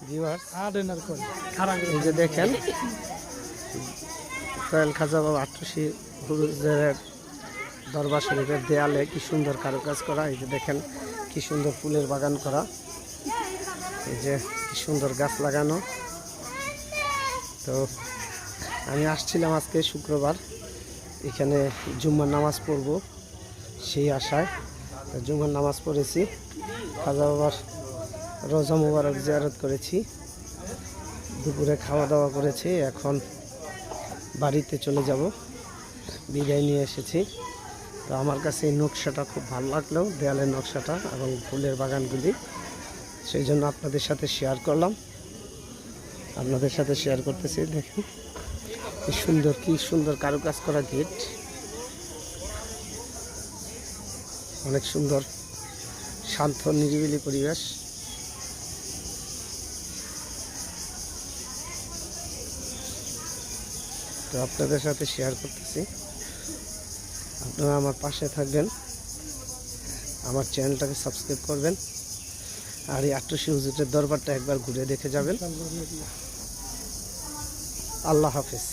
Viewers এই যে দেখেন দয়াল খাজা বাবা আট্রসি হুজুরের দরবার শরীফের দেয়ালে কি সুন্দর কারুকাজ করা। এই যে দেখেন কি সুন্দর ফুলের বাগান করা, এই যে কি সুন্দর গাছ লাগানো। তো আমি আসছিলাম আজকে শুক্রবার, এখানে জুম্মার নামাজ পড়ব সেই আশায়। জুম্মার নামাজ পড়েছি, খাজা বাবার রোজা মুবারক জিয়ারত করেছি, দুপুরে খাওয়া দাওয়া করেছি, এখন বাড়িতে চলে যাব, বিদায় নিয়ে এসেছি। তো আমার কাছে এই নকশাটা খুব ভালো লাগলো, দেয়ালের নকশাটা এবং ফুলের বাগানগুলি, সেই জন্য আপনাদের সাথে শেয়ার করলাম, আপনাদের সাথে শেয়ার করতেছি। দেখেন কি সুন্দর কারুকাজ করা গেট, অনেক সুন্দর শান্ত নিরিবিলি পরিবেশ। তো আপনাদের সাথে শেয়ার করতেছি, আপনারা আমার পাশে থাকবেন, আমার চ্যানেলটাকে সাবস্ক্রাইব করবেন, আর এই আট্রসি হুজুরের দরবারটা একবার ঘুরে দেখে যাবেন। আল্লাহ হাফেজ।